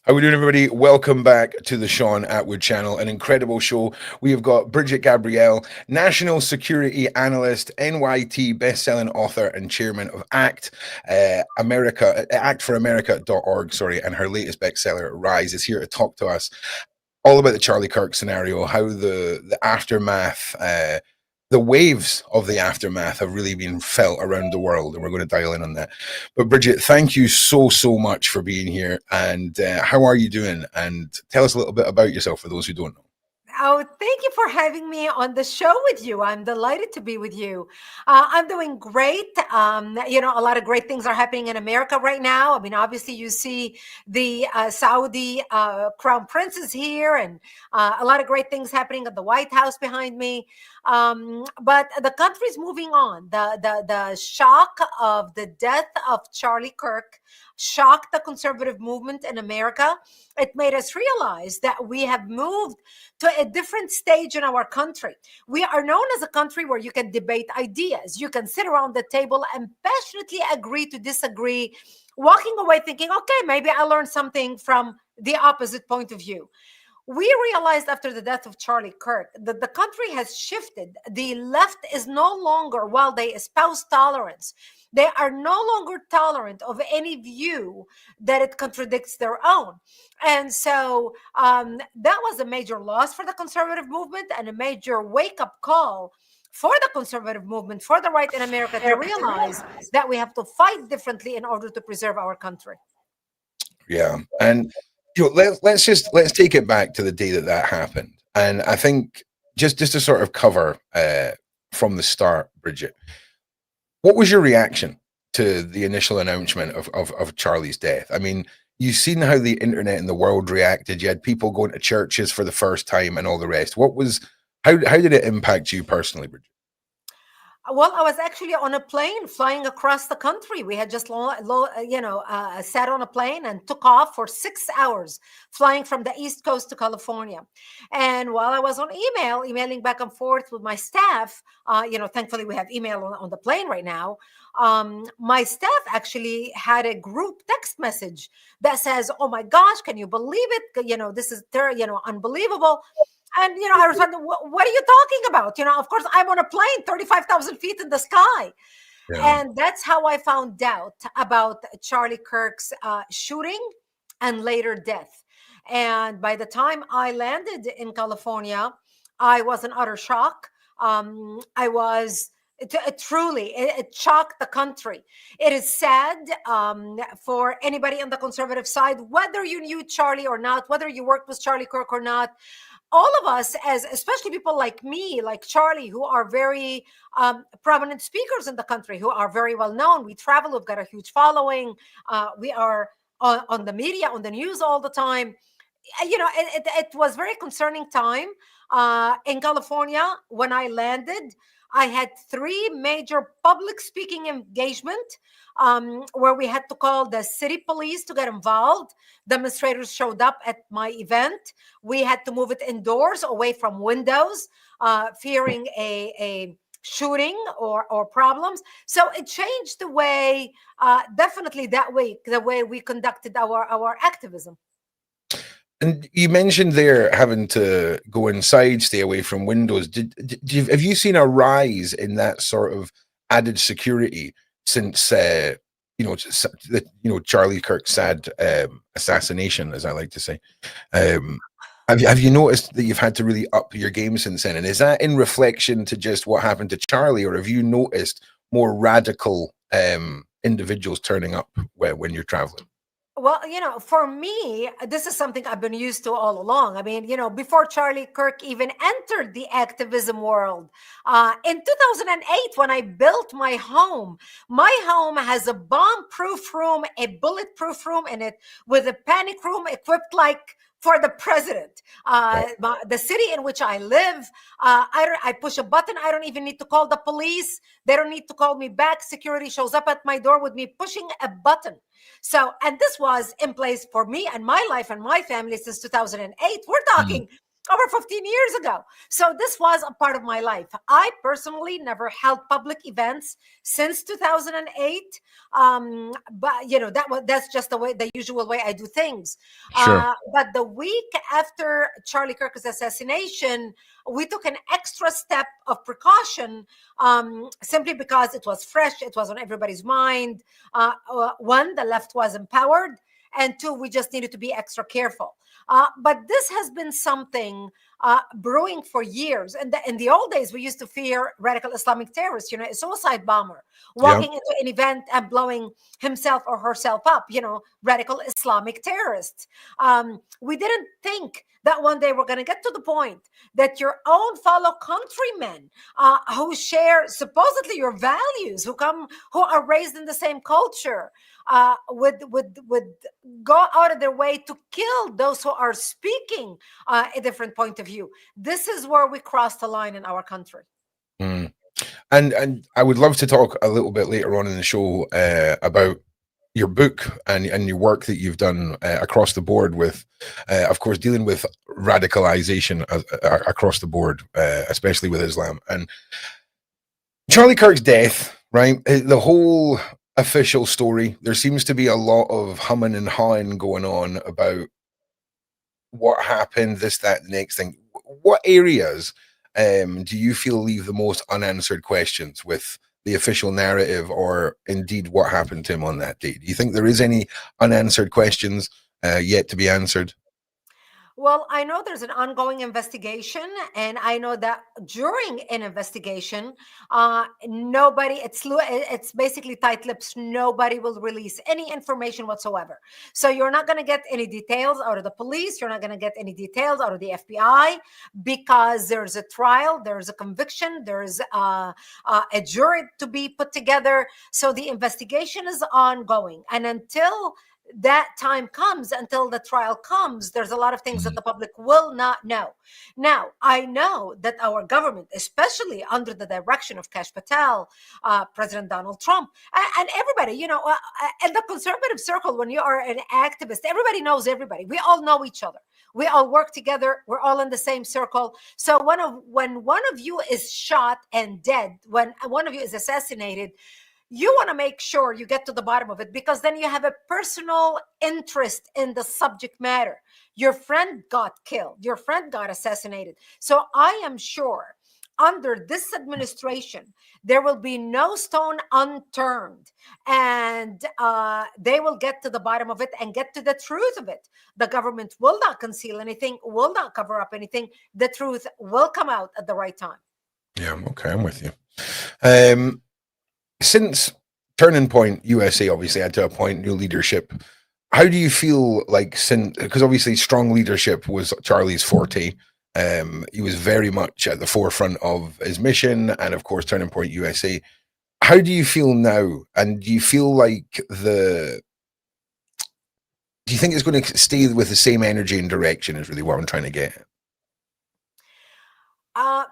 How we doing, everybody? Welcome back to the Sean Atwood channel. An incredible show. We have got Brigitte Gabriel, national security analyst, NYT best-selling author, and chairman of actforamerica.org. Sorry, and her latest bestseller, Rise, is here to talk to us all about the Charlie Kirk scenario, how the aftermath, the waves of the aftermath have really been felt around the world, and we're going to dial in on that. But Brigitte, thank you so much for being here. And how are you doing? And tell us a little bit about yourself for those who don't know. Oh, thank you for having me on the show with you. I'm delighted to be with you. I'm doing great. A lot of great things are happening in America right now. I mean, obviously, you see the Saudi crown prince is here, and a lot of great things happening at the White House behind me. But the country's moving on. The shock of the death of Charlie Kirk shocked the conservative movement in America. It made us realize that we have moved to a different stage in our country. We are known as a country where you can debate ideas. You can sit around the table and passionately agree to disagree, walking away thinking, okay, maybe I learned something from the opposite point of view. We realized after the death of Charlie Kirk that the country has shifted. The left is no longer, while they espouse tolerance, they are no longer tolerant of any view that it contradicts their own. And so that was a major loss for the conservative movement and a major wake-up call for the conservative movement, for the right in America to realize that we have to fight differently in order to preserve our country. Yeah. And let's take it back to the day that happened. And I think just to sort of cover from the start, Brigitte, what was your reaction to the initial announcement of Charlie's death? I mean, you've seen how the internet and the world reacted. You had people going to churches for the first time and all the rest. How did it impact you personally, Brigitte? Well, I was actually on a plane flying across the country. We had just, sat on a plane and took off for 6 hours, flying from the East Coast to California. And while I was on emailing back and forth with my staff, thankfully we have email on the plane right now. My staff actually had a group text message that says, "Oh my gosh, can you believe it? This is unbelievable." And, I responded, what are you talking about? Of course, I'm on a plane, 35,000 feet in the sky. Yeah. And that's how I found out about Charlie Kirk's shooting and later death. And by the time I landed in California, I was in utter shock. It shocked the country. It is sad for anybody on the conservative side, whether you knew Charlie or not, whether you worked with Charlie Kirk or not. All of us, especially people like me, like Charlie, who are very prominent speakers in the country, who are very well known. We travel, we've got a huge following. We are on the media, on the news all the time. It was very concerning time in California. When I landed, I had 3 major public speaking engagement where we had to call the city police to get involved. Demonstrators showed up at my event. We had to move it indoors, away from windows, fearing a shooting or problems. So it changed the way, definitely that way, the way we conducted our activism. And you mentioned there having to go inside, stay away from windows. Have you seen a rise in that sort of added security since Charlie Kirk's sad assassination, as I like to say? Have you noticed that you've had to really up your game since then? And is that in reflection to just what happened to Charlie, or have you noticed more radical individuals turning up when you're traveling? Well, for me, this is something I've been used to all along. I mean, before Charlie Kirk even entered the activism world, in 2008, when I built my home has a bomb-proof room, a bulletproof room in it, with a panic room equipped like for the president. The city in which I live, I push a button. I don't even need to call the police. They don't need to call me back. Security shows up at my door with me pushing a button. So, and this was in place for me and my life and my family since 2008. We're talking over 15 years ago. So this was a part of my life. I personally never held public events since 2008. But that's just the usual way I do things. Sure. But the week after Charlie Kirk's assassination, we took an extra step of precaution, simply because it was fresh, it was on everybody's mind. One, the left was empowered, and two, we just needed to be extra careful. But this has been something brewing for years. And in the old days, we used to fear radical Islamic terrorists, a suicide bomber Yeah. walking into an event and blowing himself or herself up, radical Islamic terrorists. We didn't think that one day we're going to get to the point that your own fellow countrymen, who share supposedly your values, who are raised in the same culture, would go out of their way to kill those who are speaking a different point of view. This is where we crossed the line in our country. Mm. And I would love to talk a little bit later on in the show about your book and your work that you've done across the board with, of course, dealing with radicalization across the board, especially with Islam. And Charlie Kirk's death, right? The whole official story, there seems to be a lot of humming and hawing going on about what happened, this, that, the next thing. What areas do you feel leave the most unanswered questions with the official narrative, or indeed what happened to him on that day? Do you think there is any unanswered questions yet to be answered? Well, I know there's an ongoing investigation, and I know that during an investigation, it's basically tight lips. Nobody will release any information whatsoever. So you're not going to get any details out of the police. You're not going to get any details out of the FBI, because there's a trial, there's a conviction, there's a jury to be put together. So the investigation is ongoing, and until that time comes, until the trial comes, there's a lot of things that the public will not know. Now, I know that our government, especially under the direction of Kash Patel, President Donald Trump, and everybody, in the conservative circle, when you are an activist, everybody knows everybody. We all know each other. We all work together. We're all in the same circle. So when one of you is shot and dead, when one of you is assassinated, you want to make sure you get to the bottom of it, because then you have a personal interest in the subject matter. Your friend got killed. Your friend got assassinated. So I am sure under this administration, there will be no stone unturned, and they will get to the bottom of it and get to the truth of it. The government will not conceal anything, will not cover up anything. The truth will come out at the right time. Yeah, okay, I'm with you. Since Turning Point USA obviously had to appoint new leadership, how do you feel like, because obviously strong leadership was Charlie's forte. He was very much at the forefront of his mission, and of course Turning Point USA. How do you feel now? And do you feel like do you think it's going to stay with the same energy and direction, is really what I'm trying to get at?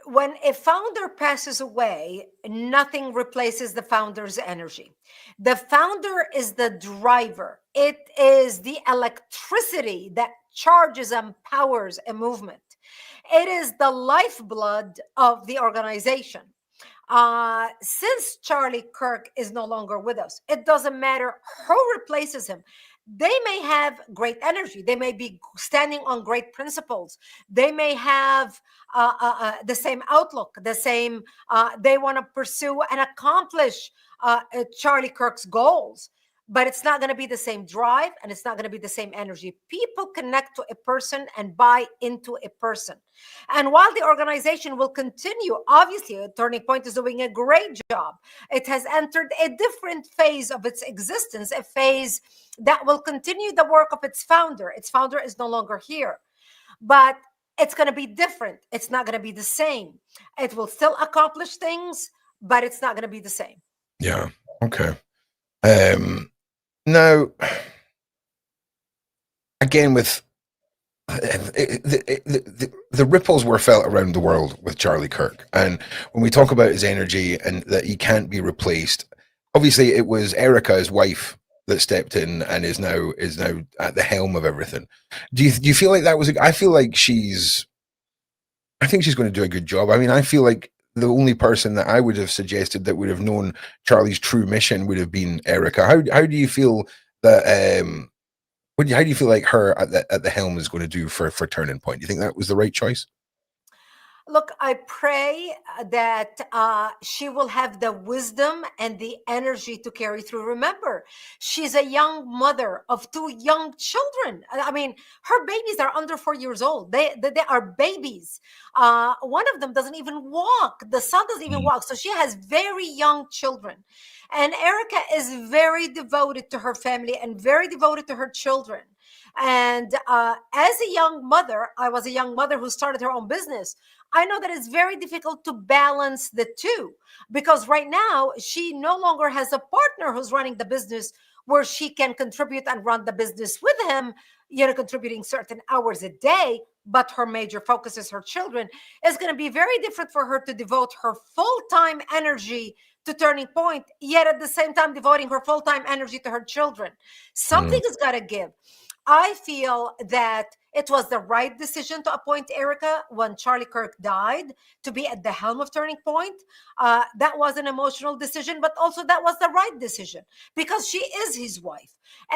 When a founder passes away, nothing replaces the founder's energy. The founder is the driver. It is the electricity that charges and powers a movement. It is the lifeblood of the organization. Since Charlie Kirk is no longer with us, it doesn't matter who replaces him. They may have great energy. They may be standing on great principles. They may have the same outlook, the same, they want to pursue and accomplish Charlie Kirk's goals. But it's not going to be the same drive, and it's not going to be the same energy. People connect to a person and buy into a person. And while the organization will continue, obviously, Turning Point is doing a great job. It has entered a different phase of its existence, a phase that will continue the work of its founder. Its founder is no longer here, but it's going to be different. It's not going to be the same. It will still accomplish things, but it's not going to be the same. Yeah. Okay. Now, again, with the ripples were felt around the world with Charlie Kirk, and when we talk about his energy and that he can't be replaced, obviously it was Erica, his wife, that stepped in and is now at the helm of everything. Do you feel like that was? I feel like I think she's going to do a good job. I mean, I feel like the only person that I would have suggested that would have known Charlie's true mission would have been Erica. How do you feel that? How do you feel like her at the helm is going to do for Turning Point? Do you think that was the right choice? Look, I pray that she will have the wisdom and the energy to carry through. Remember, she's a young mother of two young children. I mean, her babies are under 4 years old. They are babies. One of them doesn't even walk. The son doesn't even Mm, walk. So she has very young children. And Erica is very devoted to her family and very devoted to her children. And as a young mother, I was a young mother who started her own business. I know that it's very difficult to balance the two because right now she no longer has a partner who's running the business where she can contribute and run the business with him, contributing certain hours a day. But her major focus is her children. It's going to be very different for her to devote her full time energy to Turning Point, yet at the same time devoting her full time energy to her children. Something mm, has got to give. I feel that it was the right decision to appoint Erica when Charlie Kirk died to be at the helm of Turning Point. That was an emotional decision, but also that was the right decision because she is his wife.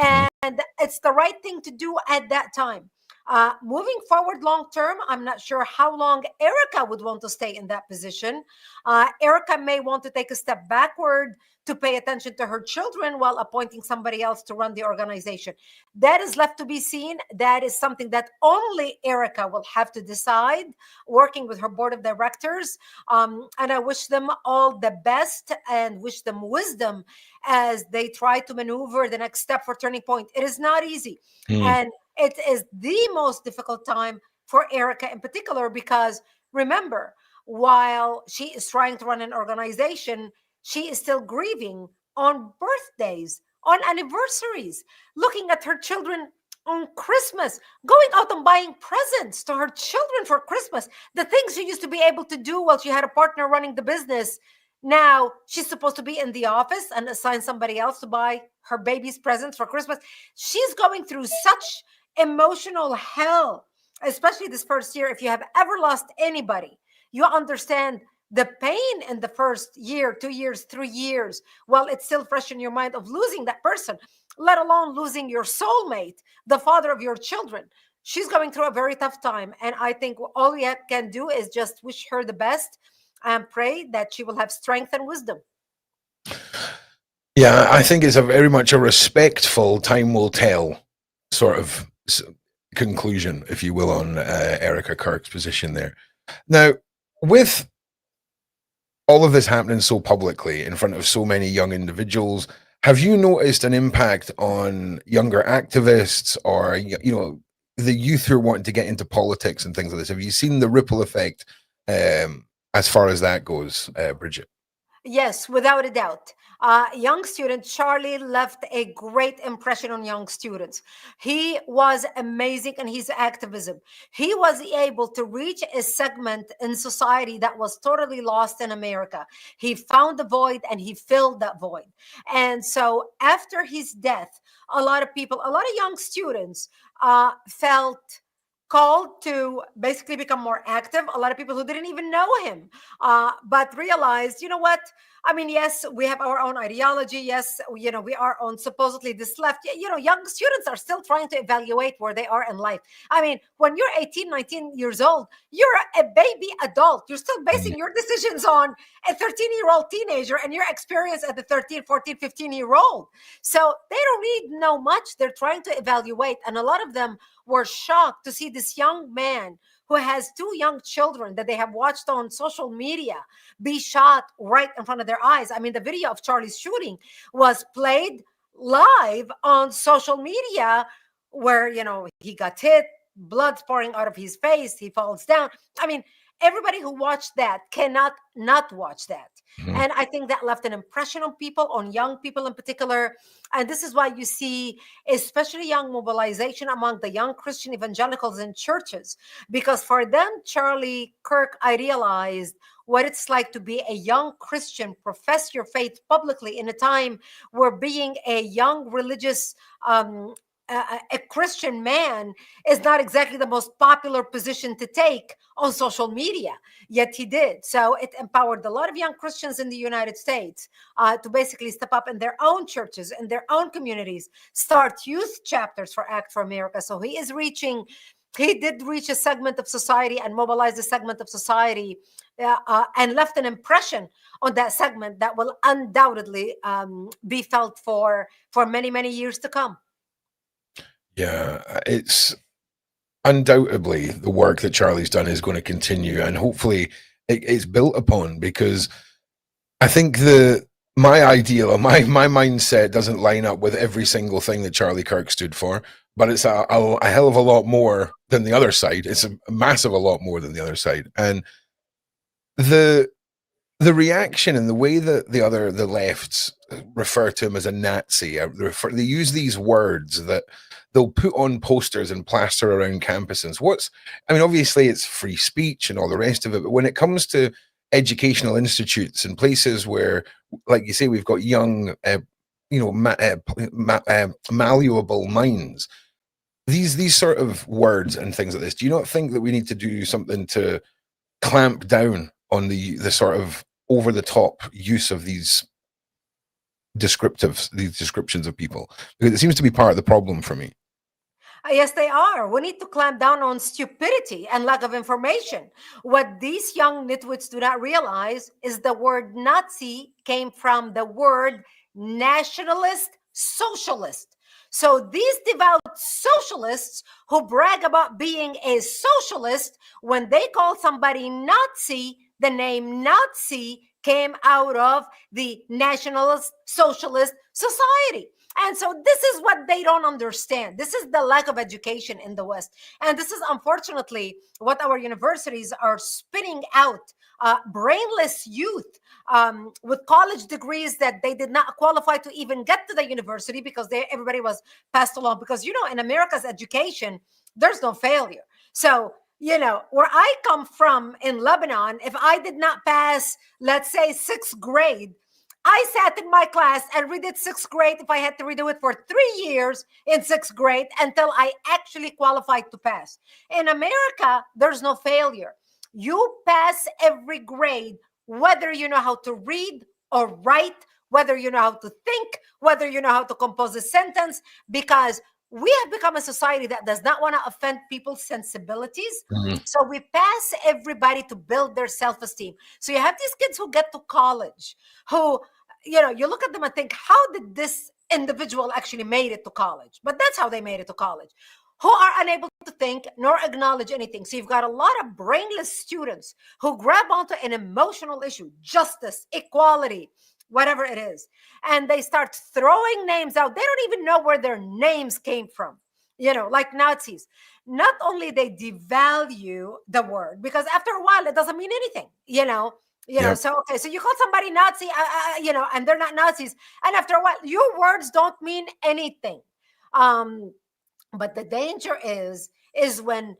mm, And it's the right thing to do at that time. Moving forward long term, I'm not sure how long Erica would want to stay in that position. Erica may want to take a step backward to pay attention to her children while appointing somebody else to run the organization. That is left to be seen. That is something that only Erica will have to decide, working with her board of directors. And I wish them all the best and wish them wisdom as they try to maneuver the next step for Turning Point. It is not easy. mm, And it is the most difficult time for Erica in particular because remember, while she is trying to run an organization, she is still grieving on birthdays, on anniversaries, looking at her children on Christmas, going out and buying presents to her children for Christmas. The things she used to be able to do while she had a partner running the business. Now she's supposed to be in the office and assign somebody else to buy her baby's presents for Christmas. She's going through such emotional hell, especially this first year. If you have ever lost anybody, you understand the pain in the first year, 2 years, 3 years, while it's still fresh in your mind of losing that person, let alone losing your soulmate, the father of your children. She's going through a very tough time. And I think all we can do is just wish her the best and pray that she will have strength and wisdom. yeah, I think it's a very much a respectful time will tell sort of conclusion, if you will, on Erica Kirk's position there. Now, with all of this happening so publicly in front of so many young individuals, have you noticed an impact on younger activists or the youth who are wanting to get into politics and things like this? Have you seen the ripple effect as far as that goes, Bridget? Yes, without a doubt. Young student Charlie left a great impression on young students. He was amazing in his activism. He was able to reach a segment in society that was totally lost in America. He found the void and he filled that void. And so after his death, a lot of people, a lot of young students felt called to basically become more active. A lot of people who didn't even know him, but realized, you know what? I mean, yes, we have our own ideology. Yes, we are on supposedly this left. Young students are still trying to evaluate where they are in life. I mean, when you're 18, 19 years old, you're a baby adult. You're still Mm, basing your decisions on a 13-year-old teenager and your experience at the 13, 14, 15-year-old. So they don't need know much. They're trying to evaluate. And a lot of them were shocked to see this young man who has two young children that they have watched on social media be shot right in front of their eyes. I mean, the video of Charlie's shooting was played live on social media where, he got hit, blood's pouring out of his face, he falls down. I mean, everybody who watched that cannot not watch that. Mhm. And I think that left an impression on people, on young people in particular. And this is why you see, especially young mobilization among the young Christian evangelicals in churches, because for them, Charlie Kirk, I realized what it's like to be a young Christian, profess your faith publicly in a time where being a young religious, a Christian man is not exactly the most popular position to take on social media, yet he did. So it empowered a lot of young Christians in the United States to basically step up in their own churches, in their own communities, start youth chapters for Act for America. So he did reach a segment of society and mobilize a segment of society, and left an impression on that segment that will undoubtedly be felt for many, many years to come. Yeah, it's undoubtedly the work that Charlie's done is going to continue, and hopefully it's built upon, because I think my ideal or my mindset doesn't line up with every single thing that Charlie Kirk stood for, but it's a hell of a lot more than the other side. It's a massive a lot more than the other side, and the the reaction and the way that the lefts refer to him as a Nazi, they use these words that they'll put on posters and plaster around campuses. I mean, obviously it's free speech and all the rest of it, but when it comes to educational institutes and places where, like you say, we've got young, malleable minds, these sort of words and things like this, do you not think that we need to do something to clamp down on the sort of over the top use of these descriptions of people? Because it seems to be part of the problem for me. Yes, they are. We need to clamp down on stupidity and lack of information. What these young nitwits do not realize is the word Nazi came from the word nationalist socialist. So these devout socialists who brag about being a socialist, when they call somebody Nazi, the name Nazi came out of the Nationalist Socialist Society. And so this is what they don't understand. This is the lack of education in the West. And this is unfortunately what our universities are spitting out. Brainless youth with college degrees that they did not qualify to even get to the university, because everybody was passed along. Because, in America's education, there's no failure. So, where I come from in Lebanon, if I did not pass, let's say, sixth grade, I sat in my class and redid sixth grade if I had to redo it for 3 years in sixth grade until I actually qualified to pass. In America, there's no failure. You pass every grade, whether you know how to read or write, whether you know how to think, whether you know how to compose a sentence, because we have become a society that does not want to offend people's sensibilities. Mhm. So we pass everybody to build their self-esteem. So you have these kids who get to college, who, you look at them and think, how did this individual actually made it to college? But that's how they made it to college, who are unable to think nor acknowledge anything. So you've got a lot of brainless students who grab onto an emotional issue, justice, equality, whatever it is, and they start throwing names out. They don't even know where their names came from, like Nazis. Not only they devalue the word, because after a while it doesn't mean anything, Yep. so okay, so you call somebody Nazi, and they're not Nazis, and after a while your words don't mean anything. But the danger is when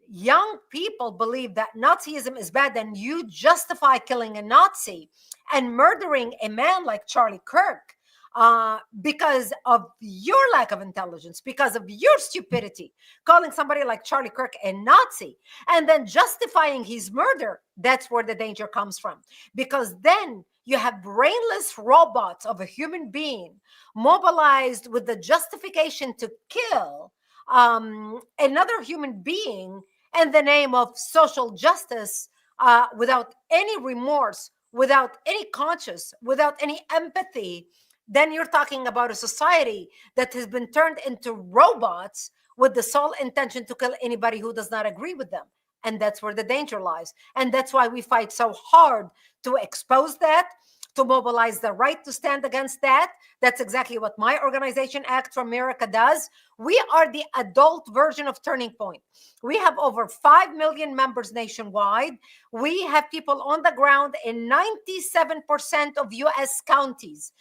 young people believe that Nazism is bad, and you justify killing a Nazi and murdering a man like Charlie Kirk because of your lack of intelligence, because of your stupidity, calling somebody like Charlie Kirk a Nazi and then justifying his murder. That's where the danger comes from, because then you have brainless robots of a human being mobilized with the justification to kill another human being in the name of social justice, without any remorse, without any conscience, without any empathy. Then you're talking about a society that has been turned into robots with the sole intention to kill anybody who does not agree with them. And that's where the danger lies. And that's why we fight so hard to expose that, to mobilize the right to stand against that. That's exactly what my organization, Act for America, does. We are the adult version of Turning Point. We have over 5 million members nationwide. We have people on the ground in 97% of US counties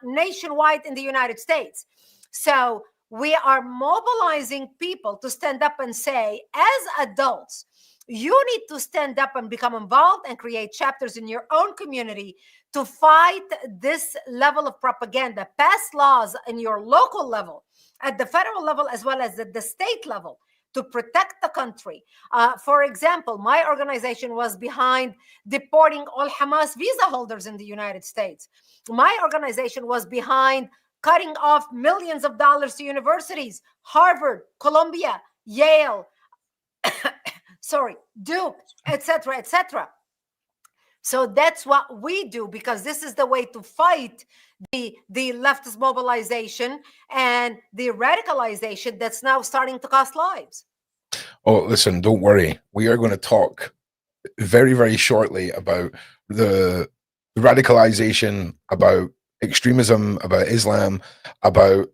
nationwide in the United States. So we are mobilizing people to stand up and say, as adults, you need to stand up and become involved and create chapters in your own community to fight this level of propaganda. Pass laws in your local level, at the federal level, as well as at the state level, to protect the country. For example, my organization was behind deporting all Hamas visa holders in the United States. My organization was behind cutting off millions of dollars to universities, Harvard, Columbia, Yale, Duke, etc., etc. So that's what we do, because this is the way to fight the leftist mobilization and the radicalization that's now starting to cost lives. Oh, listen, don't worry. We are going to talk very, very shortly about the radicalization, about extremism, about Islam, about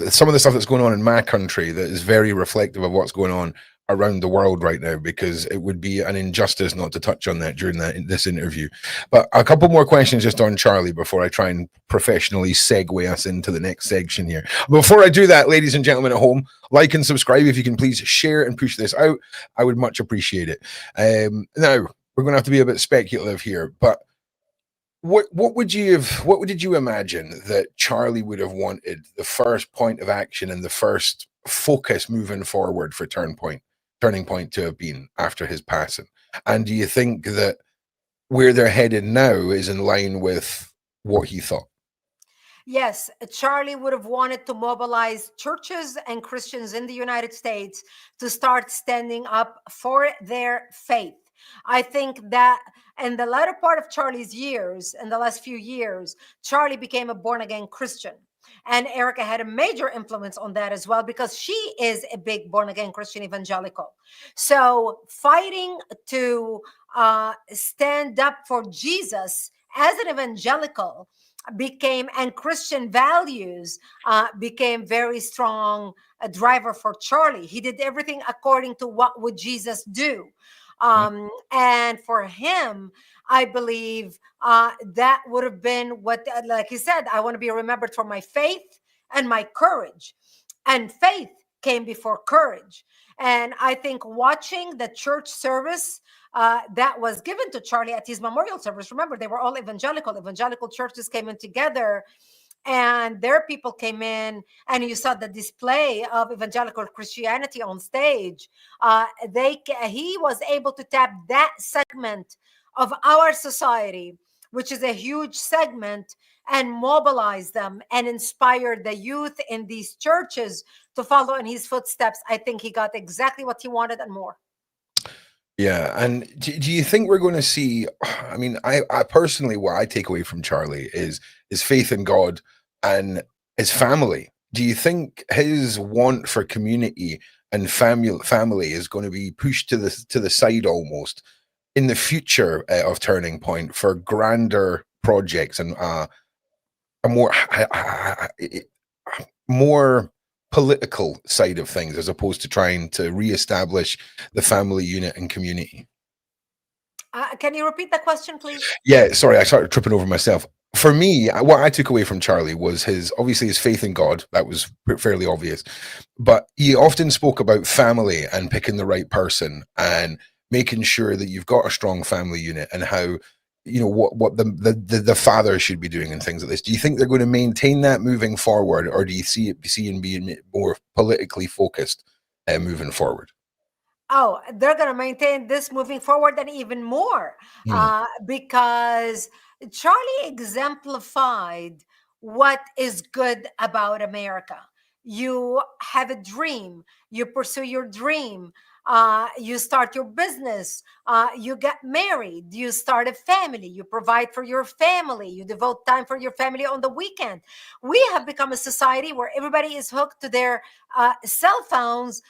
some of the stuff that's going on in my country that is very reflective of what's going on around the world right now, because it would be an injustice not to touch on that during this interview. But a couple more questions just on Charlie before I try and professionally segue us into the next section here. Before I do that, ladies and gentlemen at home, like and subscribe. If you can please share and push this out, I would much appreciate it. Now, we're going to have to be a bit speculative here, but what did you imagine that Charlie would have wanted the first point of action and the first focus moving forward for Turning Point to have been after his passing? And do you think that where they're headed now is in line with what he thought? Yes, Charlie would have wanted to mobilize churches and Christians in the United States to start standing up for their faith. I think that in the latter part of Charlie's years, in the last few years, Charlie became a born-again Christian. And Erica had a major influence on that as well, because she is a big born-again Christian evangelical. So fighting to stand up for Jesus as an evangelical became, and Christian values became very strong a driver for Charlie. He did everything according to what would Jesus do. And for him, I believe that would have been what, like he said, I want to be remembered for my faith and my courage. And faith came before courage. And I think watching the church service that was given to Charlie at his memorial service, remember, they were all evangelical churches came in together, and their people came in, and you saw the display of evangelical Christianity on stage. He was able to tap that segment of our society, which is a huge segment, and mobilize them and inspire the youth in these churches to follow in his footsteps. I think he got exactly what he wanted and more. Yeah, and do you think we're going to see? I mean, I personally, what I take away from Charlie is his faith in God and his family. Do you think his want for community and family is going to be pushed to the side almost in the future of Turning Point for grander projects and a more political side of things, as opposed to trying to reestablish the family unit and community? Can you repeat the question, please? Yeah, sorry, I started tripping over myself. For me, what I took away from Charlie was obviously his faith in God. That was fairly obvious, but he often spoke about family and picking the right person and making sure that you've got a strong family unit, and how, you know, what the father should be doing and things like this. Do you think they're going to maintain that moving forward, or do you see him being more politically focused moving forward? Oh, they're going to maintain this moving forward and even more, because Charlie exemplified what is good about America. You have a dream, you pursue your dream, you start your business, you get married, you start a family, you provide for your family, you devote time for your family on the weekend. We have become a society where everybody is hooked to their cell phones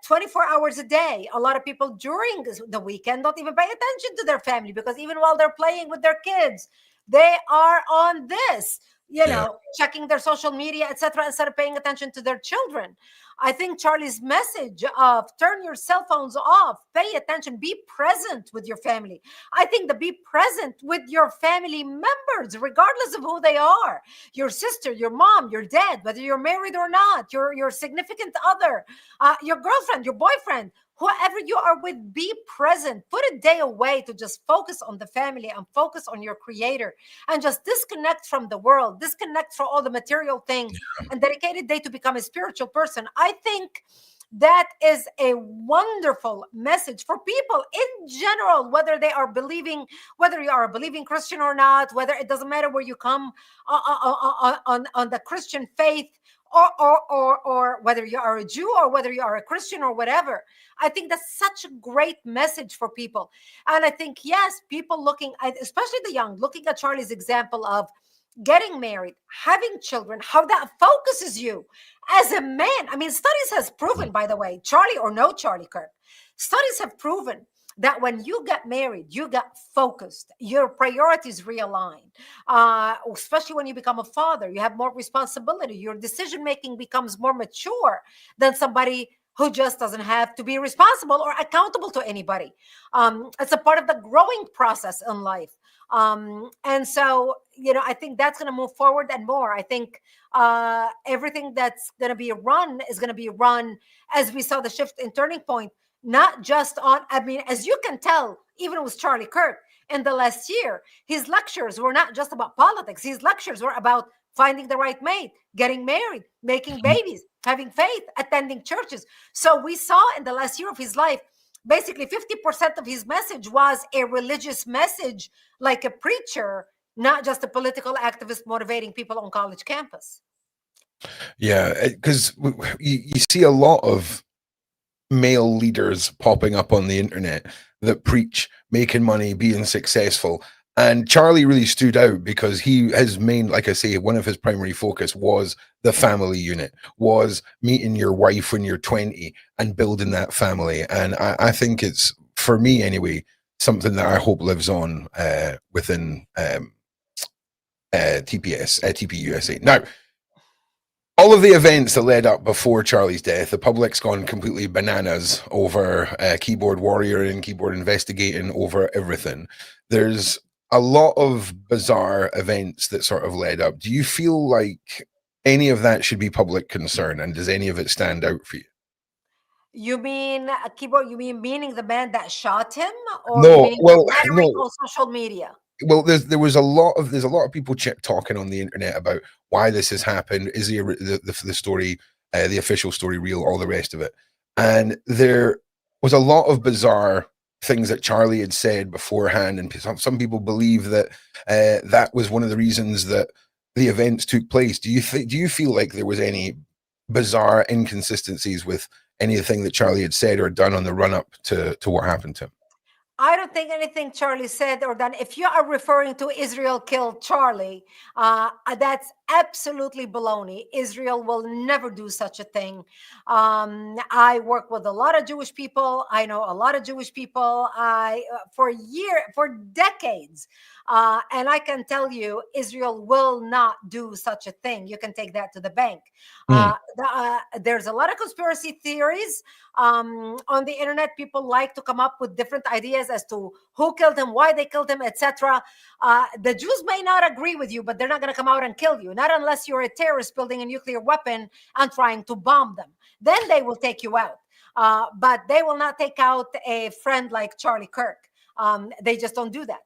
24 hours a day. A lot of people during the weekend don't even pay attention to their family, because even while they're playing with their kids, They are on this, Yeah. checking their social media, etc., instead of paying attention to their children. I think Charlie's message of turn your cell phones off, pay attention, be present with your family. I think the be present with your family members, regardless of who they are, your sister, your mom, your dad, whether you're married or not, your significant other, your girlfriend, your boyfriend, whoever you are with, be present. Put a day away to just focus on the family and focus on your creator, and just disconnect from the world, disconnect from all the material thing, and dedicate a day to become a spiritual person. I think that is a wonderful message for people in general, whether they are believing, whether you are a believing Christian or not, whether it doesn't matter where you come on the Christian faith, or whether you are a Jew or whether you are a Christian or whatever. I think that's such a great message for people. And I think, yes, people looking at, especially the young, looking at Charlie's example of getting married, having children, how that focuses you as a man. I mean, studies has proven, by the way, Charlie or no Charlie Kirk, studies have proven that when you get married, you get focused, your priorities realign, especially when you become a father, you have more responsibility, your decision making becomes more mature than somebody who just doesn't have to be responsible or accountable to anybody. It's a part of the growing process in life. And so, I think that's going to move forward and more. I think everything that's going to be run is going to be run, as we saw the shift in Turning Point, not just on, I mean, as you can tell, even with Charlie Kirk in the last year, his lectures were not just about politics. His lectures were about finding the right mate, getting married, making babies, having faith, attending churches. So we saw in the last year of his life, basically 50% of his message was a religious message, like a preacher, not just a political activist motivating people on college campus. Yeah, because you see a lot of male leaders popping up on the internet that preach making money, being successful. And Charlie really stood out because his main, like I say, one of his primary focus was the family unit, was meeting your wife when you're 20 and building that family. And I think it's, for me anyway, something that I hope lives on within TPUSA. Now, all of the events that led up before Charlie's death, the public's gone completely bananas over keyboard warrior and keyboard investigating over everything. There's a lot of bizarre events that sort of led up. Do you feel like any of that should be public concern, and does any of it stand out for you? You mean a keyboard? You mean meaning the man that shot him, or you No, mean well, rhetoric no. on social media? Well, there's a lot of people talking on the internet about why this has happened. Is the story, the official story, real? All the rest of it, and there was a lot of bizarre things that Charlie had said beforehand, and some people believe that that was one of the reasons that the events took place. Do you feel like there was any bizarre inconsistencies with anything that Charlie had said or done on the run up to what happened to him? I don't think anything Charlie said or done. If you are referring to Israel killed Charlie, that's absolutely baloney. Israel will never do such a thing. I work with a lot of Jewish people. I know a lot of Jewish people. For decades, and I can tell you, Israel will not do such a thing. You can take that to the bank. There's a lot of conspiracy theories on the internet. People like to come up with different ideas as to who killed him, why they killed him, etc. The Jews may not agree with you, but they're not going to come out and kill you, not unless you're a terrorist building a nuclear weapon and trying to bomb them. Then they will take you out, but they will not take out a friend like Charlie Kirk. They just don't do that.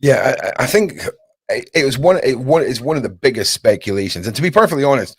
Yeah, I think it's one of the biggest speculations, and to be perfectly honest,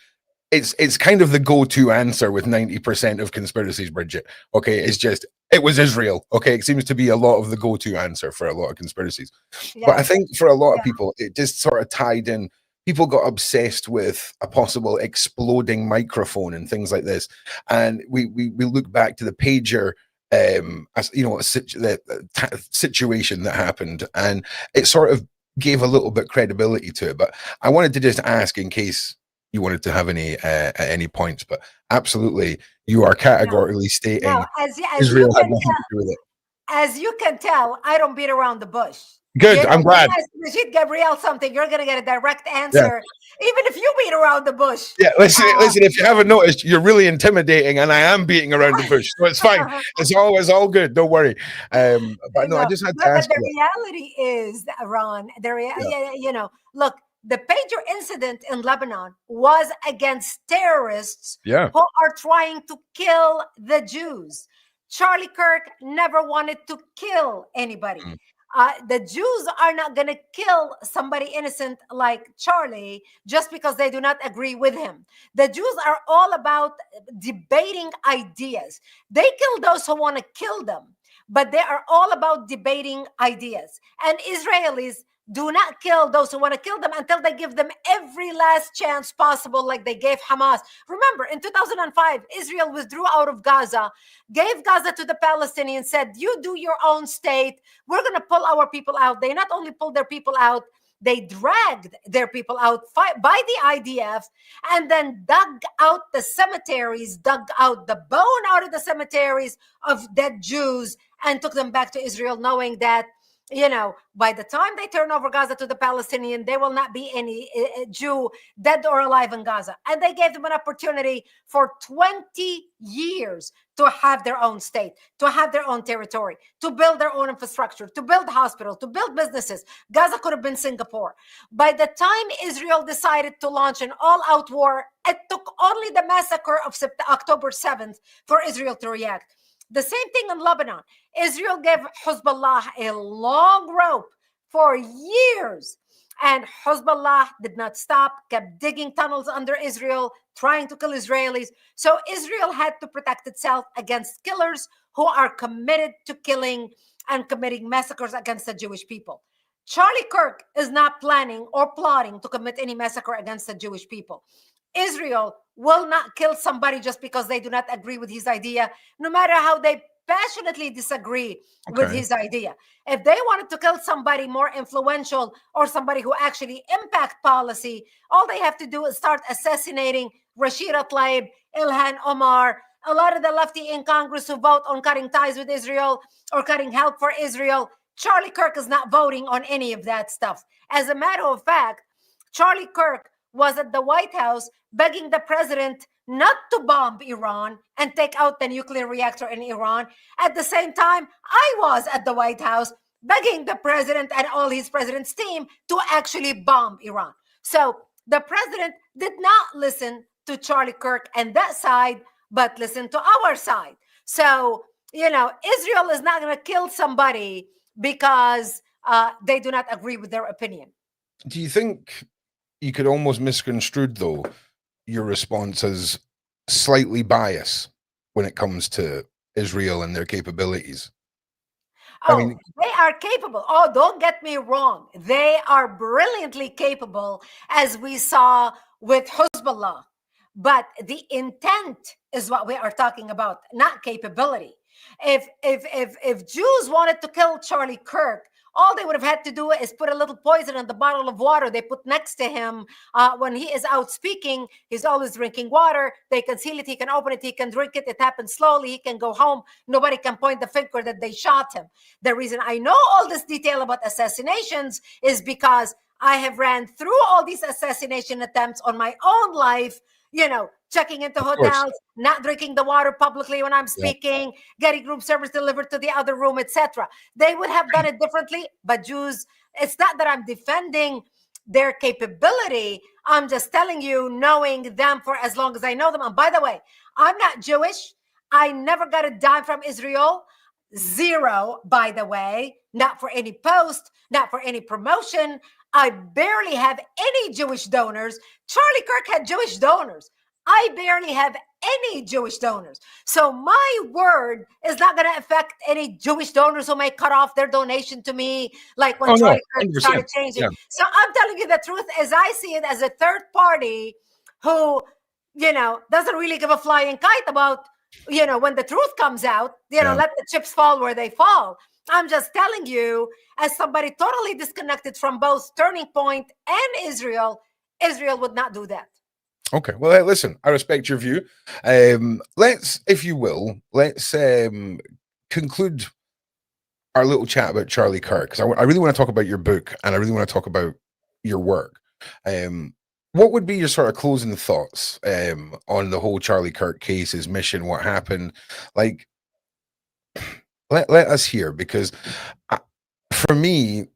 it's kind of the go-to answer with 90% of conspiracies, Bridget. Okay, it's just it was Israel. Okay, it seems to be a lot of the go-to answer for a lot of conspiracies. Yeah. But I think for a lot of people, it just sort of tied in. People got obsessed with a possible exploding microphone and things like this, and we look back to the pager, as you know, the situation that happened, and it sort of gave a little bit credibility to it. But I wanted to just ask, in case you wanted to have any points, but absolutely, you are categorically stating No, as Israel you had can nothing to do with it. As you can tell, I don't beat around the bush. Good. I'm You glad. ask Brigitte Gabriel something, you're going to get a direct Yeah. answer, even if you beat around the bush. Yeah, listen. If you haven't noticed, you're really intimidating, and I am beating around the bush, so it's fine. It's all good. Don't worry. But no, I just had to But ask the you. reality is, Ron, look, the pager incident in Lebanon was against terrorists Yeah. who are trying to kill the Jews. Charlie Kirk never wanted to kill anybody. Mm. The Jews are not going to kill somebody innocent like Charlie just because they do not agree with him. The Jews are all about debating ideas. They kill those who want to kill them, but they are all about debating ideas. And Israelis do not kill those who want to kill them until they give them every last chance possible, like they gave Hamas. Remember, in 2005, Israel withdrew out of Gaza, gave Gaza to the Palestinians, said, you do your own state. We're going to pull our people out. They not only pulled their people out, they dragged their people out by the IDF and then dug out the cemeteries, dug out the bone out of the cemeteries of dead Jews and took them back to Israel, knowing that, by the time they turn over Gaza to the Palestinian, there will not be any Jew dead or alive in Gaza. And they gave them an opportunity for 20 years to have their own state, to have their own territory, to build their own infrastructure, to build hospitals, to build businesses. Gaza could have been Singapore. By the time Israel decided to launch an all-out war, it took only the massacre of October 7th for Israel to react. The same thing in Lebanon. Israel gave Hezbollah a long rope for years, and Hezbollah did not stop, kept digging tunnels under Israel, trying to kill Israelis. So Israel had to protect itself against killers who are committed to killing and committing massacres against the Jewish people. Charlie Kirk is not planning or plotting to commit any massacre against the Jewish people. Israel will not kill somebody just because they do not agree with his idea, no matter how they passionately disagree with his idea. If they wanted to kill somebody more influential or somebody who actually impact policy, all they have to do is start assassinating Rashida Tlaib, Ilhan Omar, a lot of the lefty in Congress who vote on cutting ties with Israel or cutting help for Israel. Charlie Kirk is not voting on any of that stuff. As a matter of fact, Charlie Kirk was at the White House begging the president not to bomb Iran and take out the nuclear reactor in Iran. At the same time, I was at the White House begging the president and all his president's team to actually bomb Iran. So the president did not listen to Charlie Kirk and that side, but listen to our side. So, Israel is not going to kill somebody because they do not agree with their opinion. Do you think you could almost misconstrue, though, your response as slightly biased when it comes to Israel and their capabilities? They are capable. Oh, don't get me wrong. They are brilliantly capable, as we saw with Hezbollah. But the intent is what we are talking about, not capability. If Jews wanted to kill Charlie Kirk, all they would have had to do is put a little poison in the bottle of water they put next to him. When he is out speaking, he's always drinking water. They can seal it. He can open it. He can drink it. It happens slowly. He can go home. Nobody can point the finger that they shot him. The reason I know all this detail about assassinations is because I have ran through all these assassination attempts on my own life, checking into hotels, not drinking the water publicly when I'm speaking, getting room service delivered to the other room, etc. They would have done it differently, but Jews, it's not that I'm defending their capability. I'm just telling you, knowing them for as long as I know them. And by the way, I'm not Jewish. I never got a dime from Israel. Zero, by the way, not for any post, not for any promotion. I barely have any Jewish donors. Charlie Kirk had Jewish donors. I barely have any Jewish donors. So my word is not going to affect any Jewish donors who may cut off their donation to me, like when Charlie Kirk started changing. Yeah. So I'm telling you the truth as I see it, as a third party who, doesn't really give a flying kite about, when the truth comes out, let the chips fall where they fall. I'm just telling you, as somebody totally disconnected from both Turning Point and Israel would not do that. Okay. Well, listen, I respect your view. Let's, if you will, conclude our little chat about Charlie Kirk, because I really want to talk about your book and I really want to talk about your work. What would be your sort of closing thoughts on the whole Charlie Kirk case, his mission, what happened? Like, let us hear, because I, for me,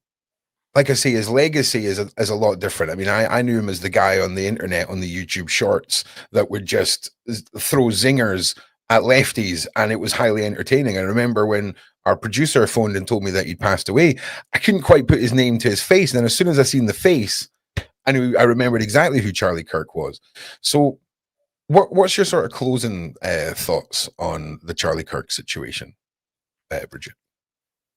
like I say, his legacy is a lot different. I mean, I knew him as the guy on the internet, on the YouTube shorts, that would just throw zingers at lefties, and it was highly entertaining. I remember when our producer phoned and told me that he'd passed away, I couldn't quite put his name to his face. And then as soon as I seen the face, I remembered exactly who Charlie Kirk was. So what's your sort of closing thoughts on the Charlie Kirk situation, Brigitte?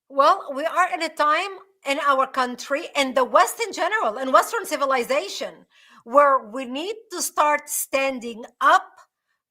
Well, we are in a time in our country and the West in general and Western civilization where we need to start standing up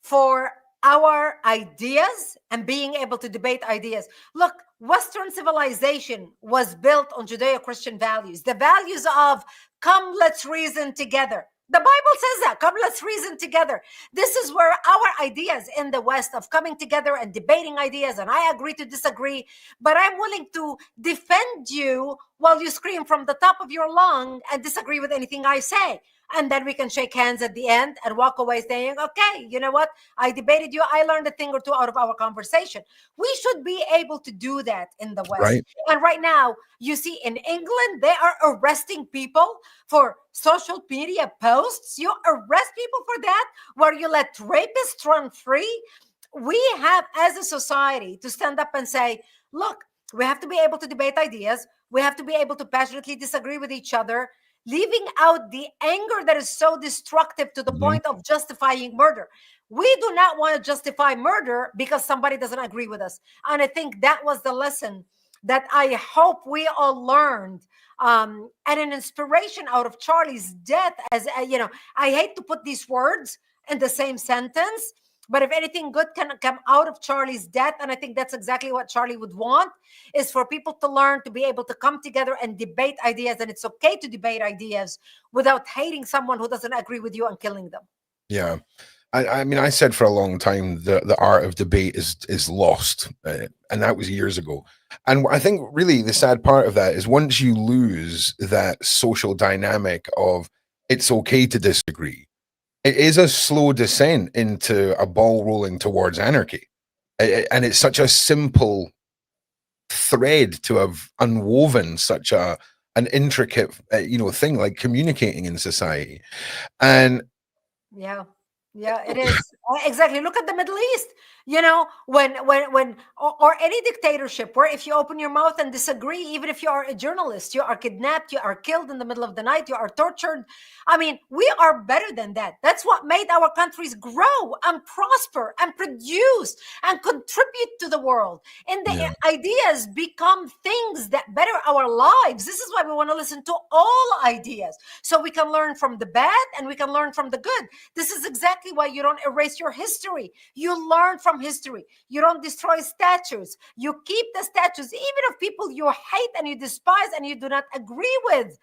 for our ideas and being able to debate ideas. Look, Western civilization was built on Judeo-Christian values, the values of come, let's reason together. The Bible says that, come, let's reason together. This is where our ideas in the West of coming together and debating ideas, and I agree to disagree, but I'm willing to defend you while you scream from the top of your lung and disagree with anything I say. And then we can shake hands at the end and walk away saying, okay, you know what? I debated you. I learned a thing or two out of our conversation. We should be able to do that in the West. Right. And right now, you see in England, they are arresting people for social media posts. You arrest people for that, where you let rapists run free. We have, as a society, to stand up and say, look, we have to be able to debate ideas. We have to be able to passionately disagree with each other, leaving out the anger that is so destructive to the point of justifying murder. We do not want to justify murder because somebody doesn't agree with us. And I think that was the lesson that I hope we all learned. And an inspiration out of Charlie's death, as I hate to put these words in the same sentence, but if anything good can come out of Charlie's death, and I think that's exactly what Charlie would want, is for people to learn to be able to come together and debate ideas. And it's okay to debate ideas without hating someone who doesn't agree with you and killing them. Yeah. I mean, I said for a long time the art of debate is lost, and that was years ago. And I think really the sad part of that is once you lose that social dynamic of it's okay to disagree, it is a slow descent into a ball rolling towards anarchy. And it's such a simple thread to have unwoven such an intricate thing like communicating in society. And yeah it is. Exactly. Look at the Middle East. When or any dictatorship where if you open your mouth and disagree, even if you are a journalist, you are kidnapped, you are killed in the middle of the night, you are tortured. I mean, we are better than that. That's what made our countries grow and prosper and produce and contribute to the world. And the ideas become things that better our lives. This is why we want to listen to all ideas, so we can learn from the bad and we can learn from the good. This is exactly why you don't erase your history. You learn from history. You don't destroy statues. You keep the statues, even of people you hate and you despise and you do not agree with,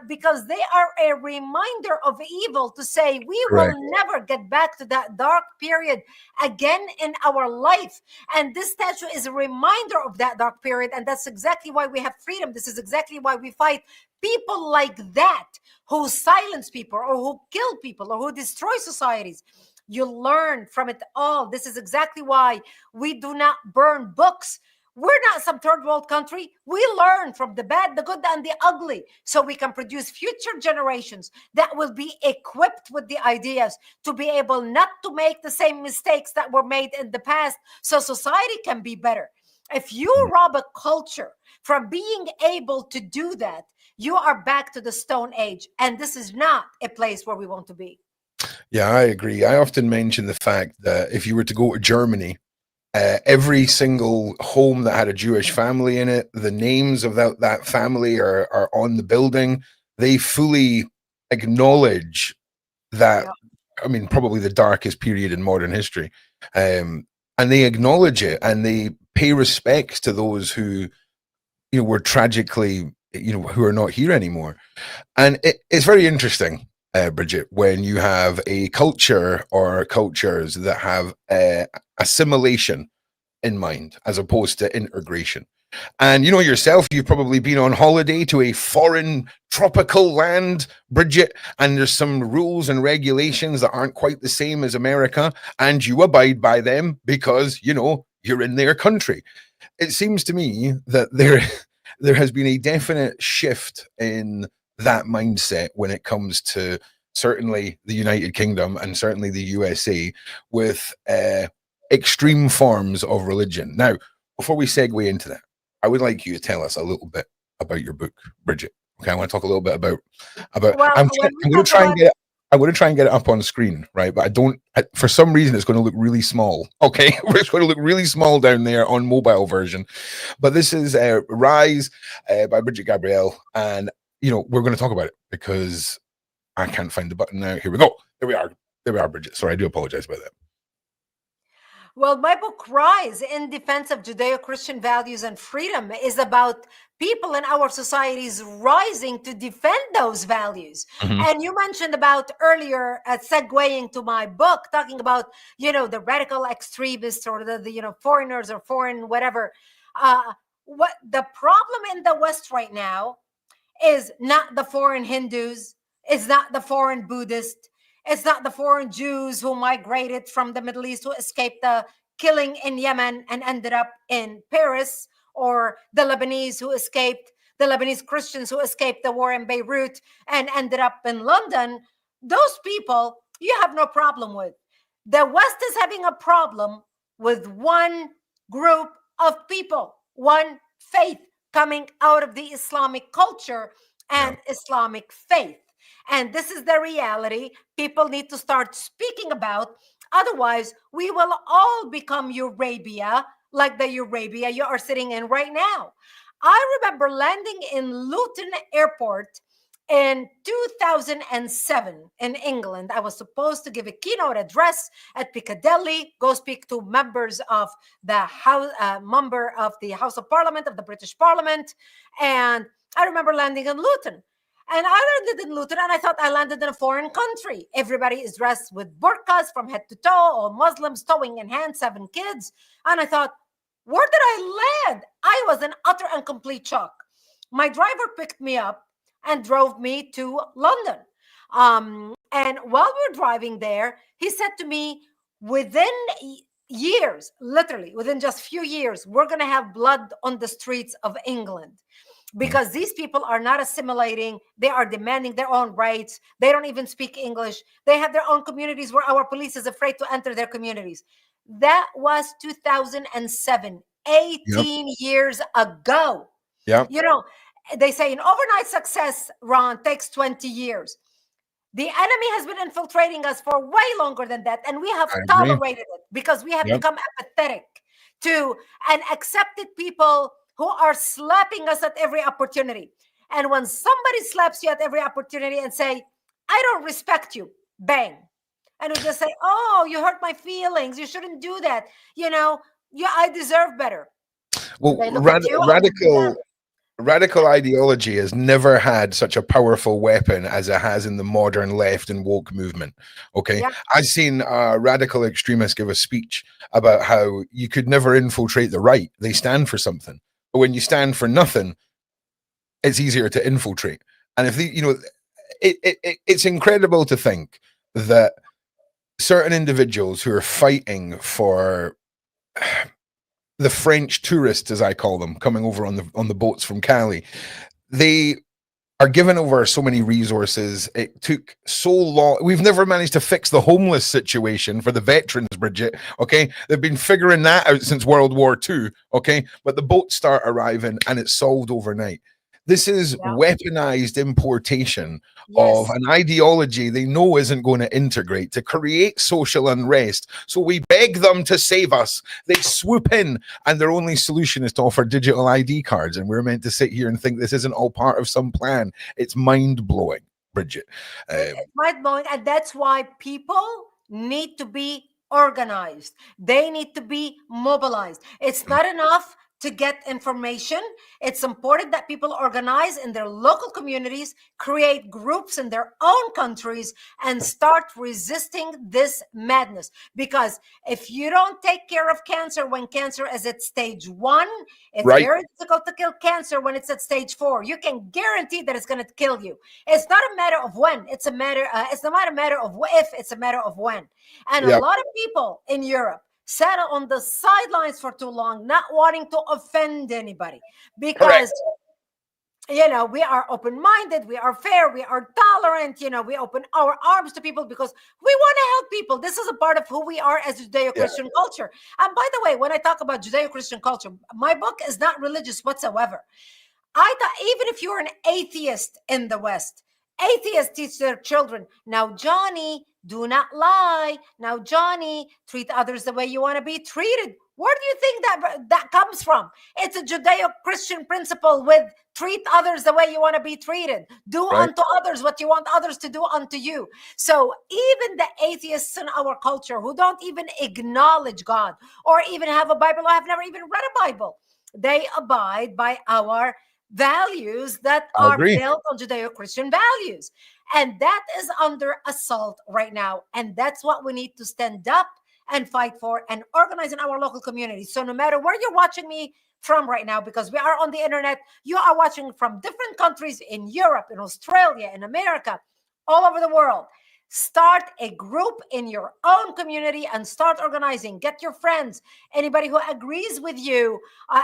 because they are a reminder of evil, to say we will never get back to that dark period again in our life. And this statue is a reminder of that dark period. And that's exactly why we have freedom. This is exactly why we fight people like that, who silence people or who kill people or who destroy societies. You learn from it all. This is exactly why we do not burn books. We're not some third world country. We learn from the bad, the good, and the ugly, so we can produce future generations that will be equipped with the ideas to be able not to make the same mistakes that were made in the past, so society can be better. If you rob a culture from being able to do that, you are back to the Stone Age. And this is not a place where we want to be. Yeah, I agree. I often mention the fact that if you were to go to Germany, every single home that had a Jewish family in it, the names of that family are on the building. They fully acknowledge that, I mean, probably the darkest period in modern history. And they acknowledge it and they pay respects to those who, were tragically, who are not here anymore. And it's very interesting, Brigitte, when you have a culture or cultures that have assimilation in mind as opposed to integration. And you know yourself, you've probably been on holiday to a foreign tropical land, Bridget, and there's some rules and regulations that aren't quite the same as America, and you abide by them because, you know, you're in their country. It seems to me that there has been a definite shift in that mindset when it comes to certainly the United Kingdom and certainly the USA with extreme forms of religion. Now, before we segue into that, I would like you to tell us a little bit about your book, Bridget. Okay, I want to talk a little bit about. Well, when we I'm going to talk try and about get. I'm going to try and get it up on screen, right? But I don't. For some reason, it's going to look really small. Okay, it's going to look really small down there on mobile version. But this is Rise by Brigitte Gabriel, and you know we're going to talk about it because I can't find the button now. Here we go. There we are. There we are, Bridget. Sorry, I do apologize about that. Well, my book, Rise in Defense of Judeo Christian Values and Freedom, is about people in our societies rising to defend those values. Mhm. And you mentioned about earlier, segueing to my book, talking about, you know, the radical extremists or the you know, foreigners or foreign whatever. What the problem in the West right now is not the foreign Hindus, is not the foreign Buddhists, it's not the foreign Jews who migrated from the Middle East, who escaped the killing in Yemen and ended up in Paris, or the Lebanese who escaped, the Lebanese Christians who escaped the war in Beirut and ended up in London. Those people you have no problem with. The West is having a problem with one group of people, one faith coming out of the Islamic culture Yeah. and Islamic faith. And this is the reality people need to start speaking about. Otherwise, we will all become Eurabia, like the Eurabia you are sitting in right now. I remember landing in Luton Airport in 2007 in England. I was supposed to give a keynote address at Piccadilly, go speak to members of the House, member of the House of Parliament of the British Parliament, and I remember landing in Luton. And I landed in Luton, and I thought I landed in a foreign country. Everybody is dressed with burqas from head to toe, all Muslims, towing in hand, 7 kids. And I thought, where did I land? I was in utter and complete shock. My driver picked me up and drove me to London. And while we were driving there, he said to me, within years, literally within just few years, we're going to have blood on the streets of England, because these people are not assimilating. They are demanding their own rights. They don't even speak English. They have their own communities where our police is afraid to enter their communities. That was 2007, Yep. 18 years ago. Yeah. You know, they say an overnight success, Ron, takes 20 years. The enemy has been infiltrating us for way longer than that, and we have I agree. tolerated it because we have Yep. become apathetic to and accepted people who are slapping us at every opportunity. And when somebody slaps you at every opportunity and say, I don't respect you, bang. And we just say, oh, you hurt my feelings. You shouldn't do that. You know, yeah, I deserve better. Well, They look at you and look at them. radical ideology has never had such a powerful weapon as it has in the modern left and woke movement. Okay. Yeah. I've seen radical extremists give a speech about how you could never infiltrate the right. They stand for something. But when you stand for nothing, it's easier to infiltrate. And if the, you know, it's incredible to think that certain individuals who are fighting for the French tourists, as I call them, coming over on the boats from Cali, they are given over so many resources. It took so long. We've never managed to fix the homeless situation for the veterans, Bridget. Okay, they've been figuring that out since World War II. Okay, but the boats start arriving and it's solved overnight. This is Yeah. weaponized importation Yes. of an ideology they know isn't going to integrate to create social unrest. So we beg them to save us. They swoop in, and their only solution is to offer digital ID cards. And we're meant to sit here and think this isn't all part of some plan. It's mind blowing, Bridget. It's mind blowing, and that's why people need to be organized. They need to be mobilized. It's not enough to get information. It's important that people organize in their local communities, create groups in their own countries, and start resisting this madness. Because if you don't take care of cancer when cancer is at stage 1, it's Right. very difficult to kill cancer when it's at stage 4. You can guarantee that it's going to kill you. It's not a matter of when. It's not a matter of if. It's a matter of when. And a Yeah. lot of people in Europe sat on the sidelines for too long, not wanting to offend anybody, Correct. because we are open-minded, we are fair, we are tolerant, we open our arms to people because we want to help people. This is a part of who we are as Yeah. Judeo-Christian culture. And by the way, when I talk about Judeo-Christian culture, my book is not religious whatsoever. I thought even if you're an atheist in the West, atheists teach their children, now, Johnny, do not lie. Now, Johnny, treat others the way you want to be treated. Where do you think that comes from? It's a Judeo-Christian principle with treat others the way you want to be treated. Do Right. unto others what you want others to do unto you. So even the atheists in our culture who don't even acknowledge God or even have a Bible or have never even read a Bible, they abide by our values that I are agree. built on Judeo-Christian values. And that is under assault right now. And that's what we need to stand up and fight for and organize in our local communities. So no matter where you're watching me from right now, because we are on the internet, you are watching from different countries in Europe, in Australia, in America, all over the world. Start a group in your own community and start organizing. Get your friends, anybody who agrees with you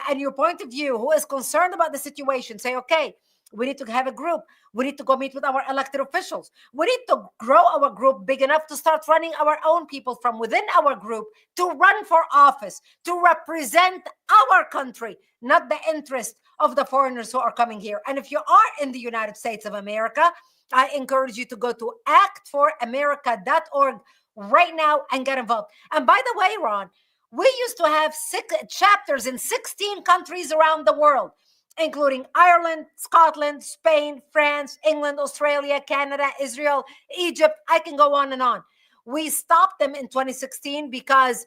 and your point of view, who is concerned about the situation. Say, okay, we need to have a group. We need to go meet with our elected officials. We need to grow our group big enough to start running our own people from within our group to run for office, to represent our country, not the interest of the foreigners who are coming here. And if you are in the United States of America, I encourage you to go to actforamerica.org right now and get involved. And by the way, Ron, we used to have 6 chapters in 16 countries around the world, including Ireland, Scotland, Spain, France, England, Australia, Canada, Israel, Egypt. I can go on and on. We stopped them in 2016 because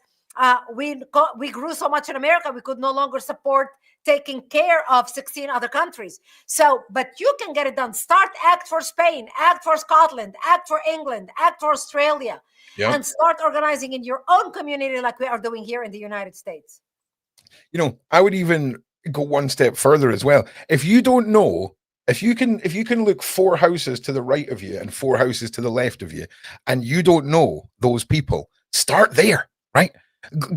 we grew so much in America, we could no longer support taking care of 16 other countries. So, but you can get it done. Start Act for Spain, Act for Scotland, Act for England, Act for Australia, Yeah. and start organizing in your own community like we are doing here in the United States. I would even go one step further as well. If you don't know, if you can look 4 houses to the right of you and 4 houses to the left of you, and you don't know those people, start there, right?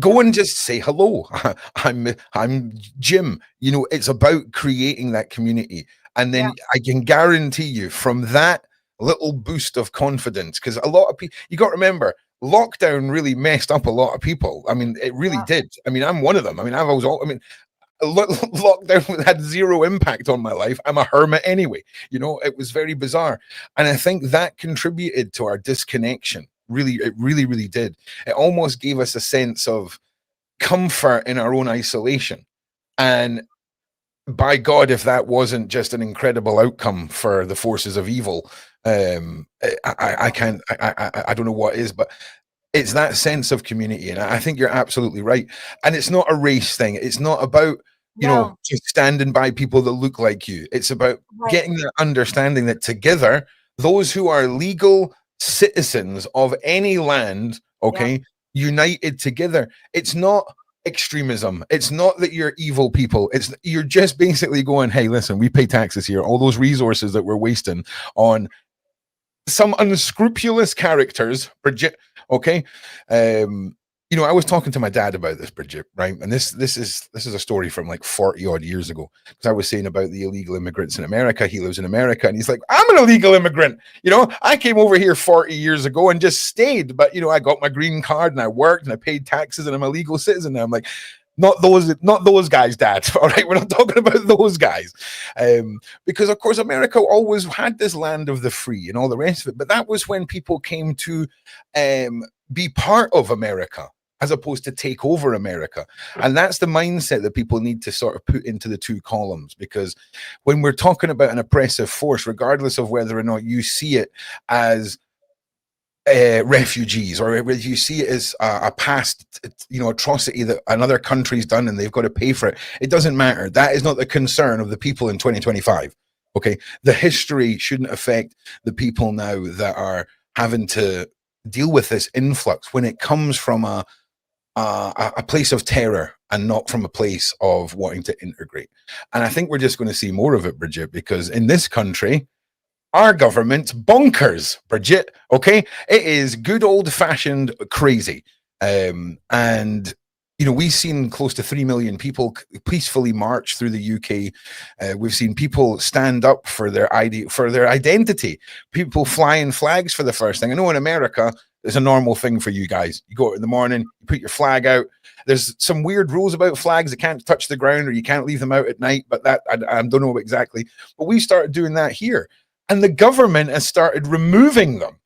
Go and just say hello. I'm Jim. It's about creating that community, and then I can guarantee you from that little boost of confidence, because a lot of people, you got to remember, lockdown really messed up a lot of people. I mean, it really did. I mean, I'm one of them. I mean, lockdown had 0 impact on my life. I'm a hermit anyway. It was very bizarre, and I think that contributed to our disconnection. Really, it really, really did. It almost gave us a sense of comfort in our own isolation. And by God, if that wasn't just an incredible outcome for the forces of evil, I don't know what is, but it's that sense of community. And I think you're absolutely right. And it's not a race thing. It's not about, just standing by people that look like you. It's about getting the understanding that together, those who are legal citizens of any land, united together. It's not extremism. It's not that you're evil people. You're just basically going, hey, listen, we pay taxes here. All those resources that we're wasting on some unscrupulous characters, Brigitte. Okay. I was talking to my dad about this, Brigitte, right? And this is a story from like 40 odd years ago. Because I was saying about the illegal immigrants in America. He lives in America, and he's like, I'm an illegal immigrant. I came over here 40 years ago and just stayed. But I got my green card and I worked and I paid taxes and I'm a legal citizen now. I'm like, not those guys, Dad. All right, we're not talking about those guys, because of course America always had this land of the free and all the rest of it. But that was when people came to be part of America, as opposed to take over America. And that's the mindset that people need to sort of put into the 2 columns, because when we're talking about an oppressive force, regardless of whether or not you see it as refugees, or whether you see it as a past, atrocity that another country's done and they've got to pay for it. It doesn't matter. That is not the concern of the people in 2025. Okay, the history shouldn't affect the people now that are having to deal with this influx when it comes from a place of terror and not from a place of wanting to integrate. And I think we're just going to see more of it, Brigitte, because in this country, our government's bonkers, Brigitte. Okay, it is good old fashioned crazy. And we've seen close to 3 million people peacefully march through the UK. We've seen people stand up for their identity. People flying flags for the first thing. I know in America, it's a normal thing for you guys. You go out in the morning, you put your flag out. There's some weird rules about flags. They can't touch the ground or you can't leave them out at night. But that I don't know exactly. But we started doing that here. And the government has started removing them,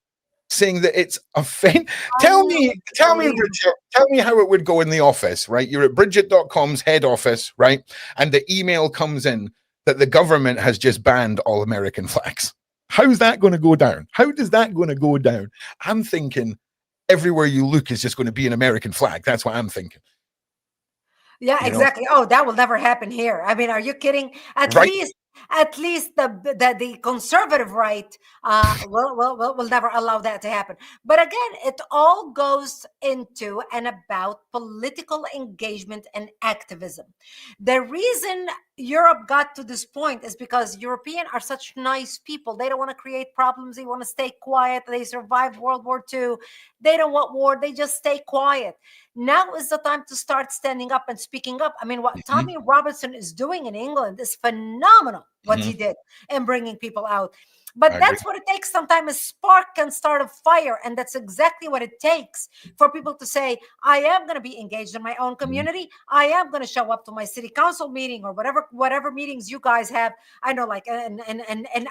saying that it's offensive. Tell me, Bridget, tell me how it would go in the office, right? You're at Brigitte.com's head office, right? And the email comes in that the government has just banned all American flags. How's that going to go down? How does that going to go down? I'm thinking everywhere you look is just going to be an American flag. That's what I'm thinking. Yeah, exactly. Oh, that will never happen here. I mean, are you kidding? At least the conservative right will never allow that to happen. But again, it all goes into and about political engagement and activism. The reason Europe got to this point is because Europeans are such nice people. They don't want to create problems. They want to stay quiet. They survived World War II. They don't want war. They just stay quiet. Now is the time to start standing up and speaking up. I mean, what Tommy Robertson is doing in England is phenomenal, what he did and bringing people out. But that's what it takes. Sometimes a spark can start a fire. And that's exactly what it takes for people to say, I am going to be engaged in my own community. I am going to show up to my city council meeting or whatever meetings you guys have. I know, like in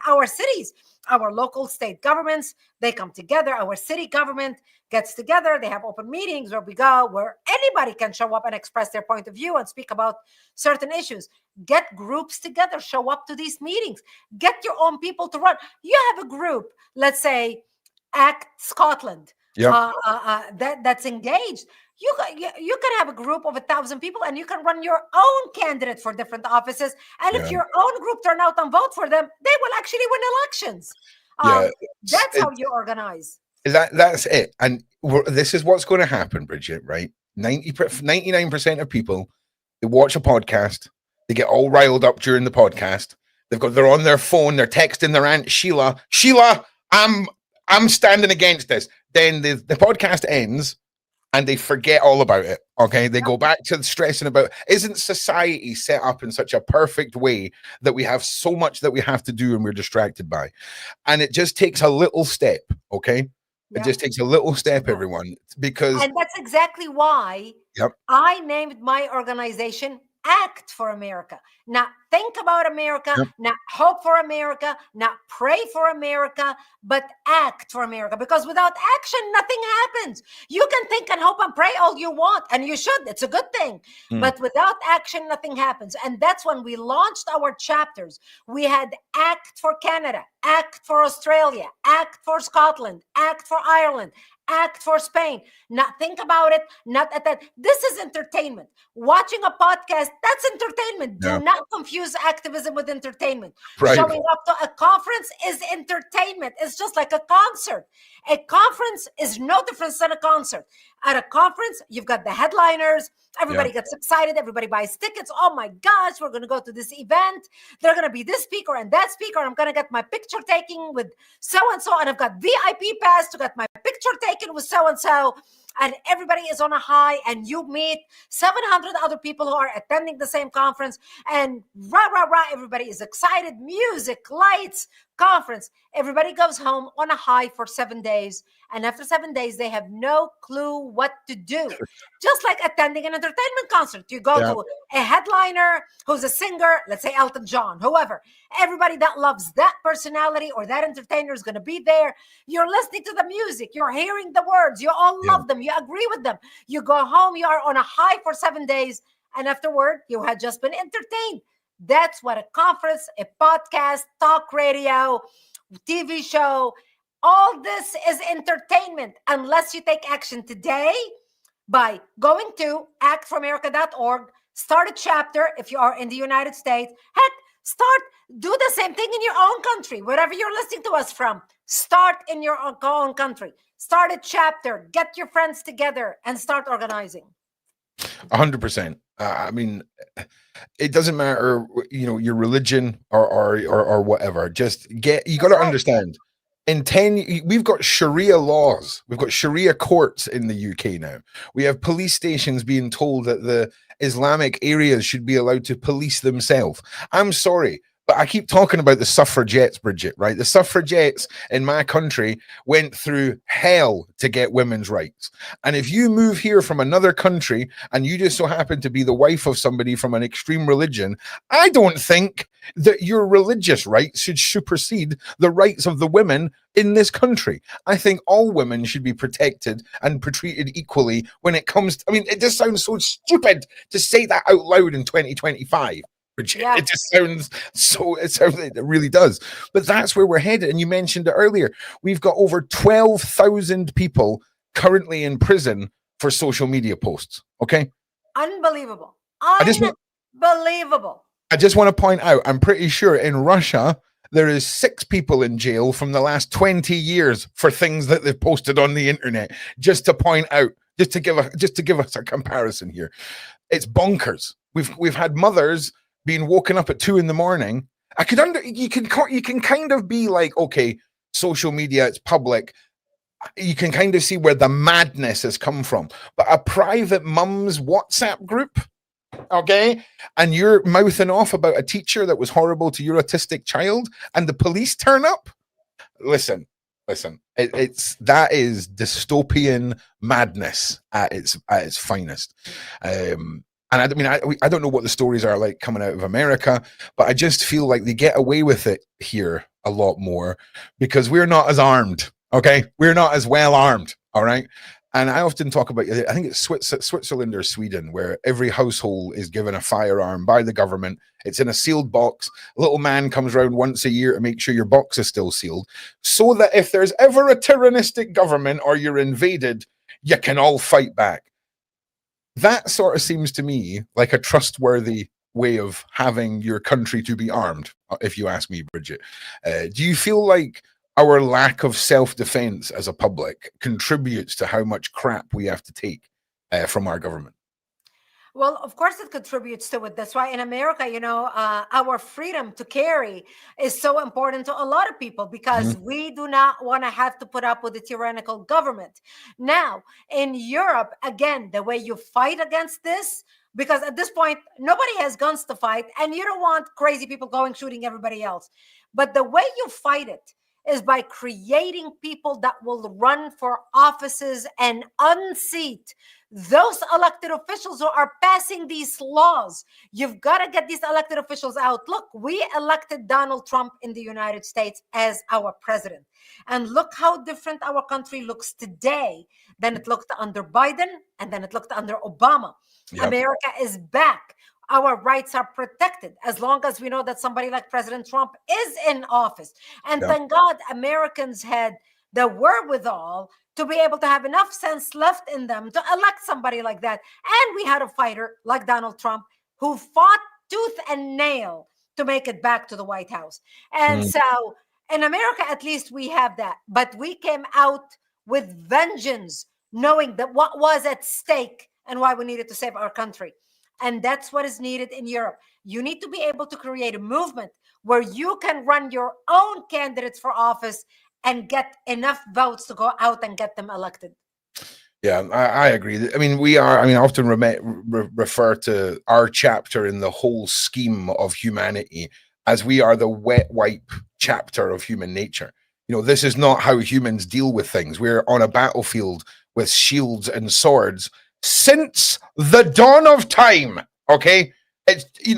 our cities, our local state governments, they come together. Our city government gets together. They have open meetings where we go, where anybody can show up and express their point of view and speak about certain issues. Get groups together, show up to these meetings, get your own people to run. You have a group, let's say ACT Scotland, that's engaged. You can have a group of 1,000 people and you can run your own candidate for different offices. And if your own group turn out and vote for them, they will actually win elections. That's how you organize. That's it. And this is what's going to happen, Brigitte, right? 99% of people, they watch a podcast, they get all riled up during the podcast. They're on their phone, they're texting their aunt Sheila, I'm standing against this. Then the podcast ends and they forget all about it. Okay. They go back to stressing about, isn't society set up in such a perfect way that we have so much that we have to do and we're distracted by? And it just takes a little step. Okay. It just takes a little step, everyone, because. And that's exactly why I named my organization Act for America. Not think about America, not hope for America, not pray for America, but act for America. Because without action, nothing happens. You can think and hope and pray all you want, and you should. It's a good thing. But without action, nothing happens. And that's when we launched our chapters. We had Act for Canada, Act for Australia, Act for Scotland, Act for Ireland, Act for Spain. Not think about it, not at that. This is entertainment. Watching a podcast, that's entertainment. Do not confuse activism with entertainment. Showing up to a conference is entertainment. It's just like a concert. A conference is no different than a concert. At a conference, you've got the headliners. Everybody gets excited. Everybody buys tickets. Oh my gosh, we're going to go to this event. They're going to be this speaker and that speaker. I'm going to get my picture taken with so-and-so. And I've got VIP pass to get my picture taken with so-and-so. And everybody is on a high, and you meet 700 other people who are attending the same conference, and everybody is excited, music, lights, conference. Everybody goes home on a high for 7 days, and after 7 days, they have no clue what to do. Just like attending an entertainment concert. You go to a headliner who's a singer, let's say Elton John, whoever. Everybody that loves that personality or that entertainer is going to be there. You're listening to the music. You're hearing the words. You all love them. You agree with them. You go home. You are on a high for 7 days. And afterward, you had just been entertained. That's what a conference, a podcast, talk radio, TV show, All this is entertainment unless you take action today by going to actforamerica.org, start a chapter if you are in the United States. Heck, start, do the same thing in your own country, wherever you're listening to us from. Start in your own country. Start a chapter, get your friends together, and start organizing. 100%. I mean, it doesn't matter, your religion or whatever. Just you got to understand. In 10, we've got Sharia laws. We've got Sharia courts in the UK now. We have police stations being told that the Islamic areas should be allowed to police themselves. I'm sorry, but I keep talking about the suffragettes, Brigitte, right? The suffragettes in my country went through hell to get women's rights. And if you move here from another country and you just so happen to be the wife of somebody from an extreme religion, I don't think that your religious rights should supersede the rights of the women in this country. I think all women should be protected and treated equally when it comes to, I mean, it just sounds so stupid to say that out loud in 2025. Yeah. It just sounds it really does. But that's where we're headed. And you mentioned it earlier. We've got over 12,000 people currently in prison for social media posts. Okay. Unbelievable. Unbelievable. I just want to point out, I'm pretty sure in Russia, there is 6 people in jail from the last 20 years for things that they've posted on the internet. Just to point out, just to give us a comparison here. It's bonkers. We've had mothers being woken up at 2 a.m. You can kind of be like, okay, social media, it's public. You can kind of see where the madness has come from. But a private mum's WhatsApp group, okay, and you're mouthing off about a teacher that was horrible to your autistic child, and the police turn up. Listen, that is dystopian madness at its finest. And I mean, I don't know what the stories are like coming out of America, but I just feel like they get away with it here a lot more because we're not as armed. Okay, we're not as well armed. All right. And I often talk about, I think it's Switzerland or Sweden, where every household is given a firearm by the government. It's in a sealed box. A little man comes around once a year to make sure your box is still sealed, so that if there's ever a tyrannistic government or you're invaded, you can all fight back. That sort of seems to me like a trustworthy way of having your country to be armed, if you ask me, Brigitte. Do you feel like our lack of self-defense as a public contributes to how much crap we have to take from our government? Well, of course it contributes to it. That's why in America, our freedom to carry is so important to a lot of people because we do not want to have to put up with a tyrannical government. Now, in Europe, again, the way you fight against this, because at this point, nobody has guns to fight, and you don't want crazy people going shooting everybody else. But the way you fight it is by creating people that will run for offices and unseat those elected officials who are passing these laws. You've got to get these elected officials out. Look, we elected Donald Trump in the United States as our president. And look how different our country looks today than it looked under Biden and then it looked under Obama. Yep. America is back. Our rights are protected as long as we know that somebody like President Trump is in office. And thank God Americans had the wherewithal to be able to have enough sense left in them to elect somebody like that. And we had a fighter like Donald Trump who fought tooth and nail to make it back to the White House. And so in America, at least we have that. But we came out with vengeance, knowing that what was at stake and why we needed to save our country. And that's what is needed in Europe. You need to be able to create a movement where you can run your own candidates for office and get enough votes to go out and get them elected. Yeah, I agree. I mean, I often refer to our chapter in the whole scheme of humanity as we are the wet wipe chapter of human nature. This is not how humans deal with things. We're on a battlefield with shields and swords since the dawn of time. Okay,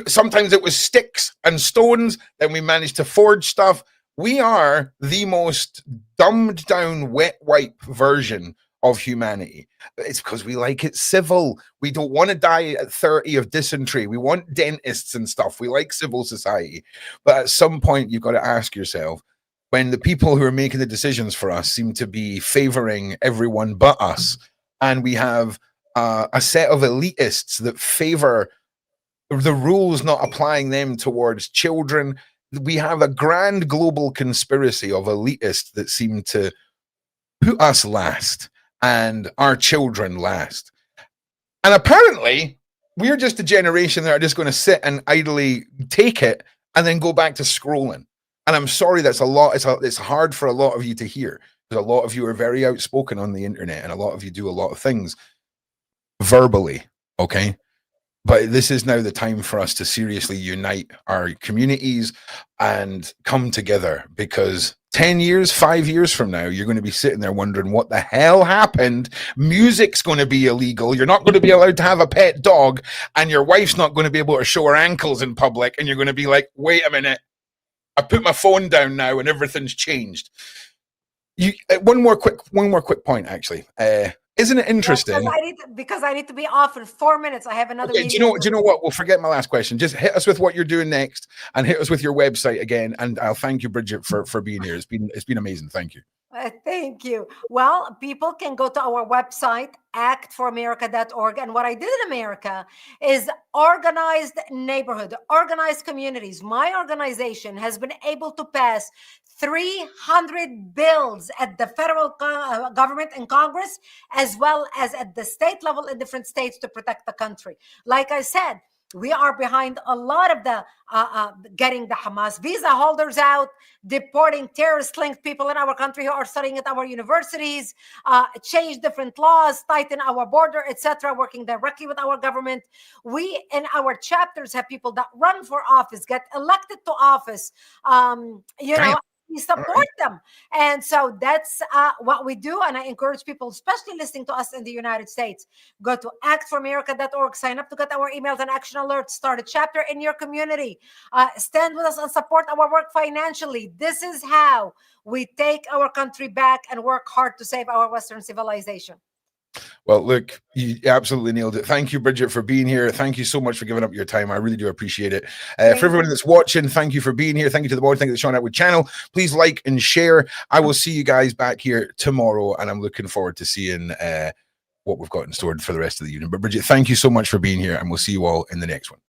sometimes it was sticks and stones. Then we managed to forge stuff. We are the most dumbed down wet wipe version of humanity. It's because we like it civil. We don't want to die at 30 of dysentery. We want dentists and stuff. We like civil society. But at some point, you've got to ask yourself, when the people who are making the decisions for us seem to be favoring everyone but us, and we have a set of elitists that favor the rules not applying them towards children. We have a grand global conspiracy of elitists that seem to put us last and our children last. And apparently, we're just a generation that are just going to sit and idly take it and then go back to scrolling. And I'm sorry, that's a lot. It's hard for a lot of you to hear, because a lot of you are very outspoken on the internet, and a lot of you do a lot of things verbally, okay? But this is now the time for us to seriously unite our communities and come together, because 10 years, 5 years from now, you're going to be sitting there wondering what the hell happened. Music's going to be illegal. You're not going to be allowed to have a pet dog, and your wife's not going to be able to show her ankles in public. And you're going to be like, wait a minute, I put my phone down now and everything's changed. One more quick point, actually. Isn't it interesting? Because I need to be off in 4 minutes. I have another meeting. Do you know what? We'll forget my last question. Just hit us with what you're doing next, and hit us with your website again. And I'll thank you, Brigitte, for being here. It's been amazing. Thank you. Thank you. Well, people can go to our website, actforamerica.org. And what I did in America is organized neighborhood, organized communities. My organization has been able to pass 300 bills at the federal government and Congress, as well as at the state level in different states, to protect the country. Like I said, we are behind a lot of the getting the Hamas visa holders out, deporting terrorist-linked people in our country who are studying at our universities, change different laws, tighten our border, etc., working directly with our government. We, in our chapters, have people that run for office, get elected to office, we support them. And so that's what we do. And I encourage people, especially listening to us in the United States, go to actforamerica.org, sign up to get our emails and action alerts, start a chapter in your community, stand with us and support our work financially. This is how we take our country back and work hard to save our Western civilization. Well, look, you absolutely nailed it. Thank you, Brigitte, for being here. Thank you so much for giving up your time. I really do appreciate it. For everyone that's watching, thank you for being here. Thank you to the board. Thank you to the Sean Atwood channel. Please like and share. I will see you guys back here tomorrow, and I'm looking forward to seeing what we've got in store for the rest of the evening. But Brigitte, thank you so much for being here, and we'll see you all in the next one.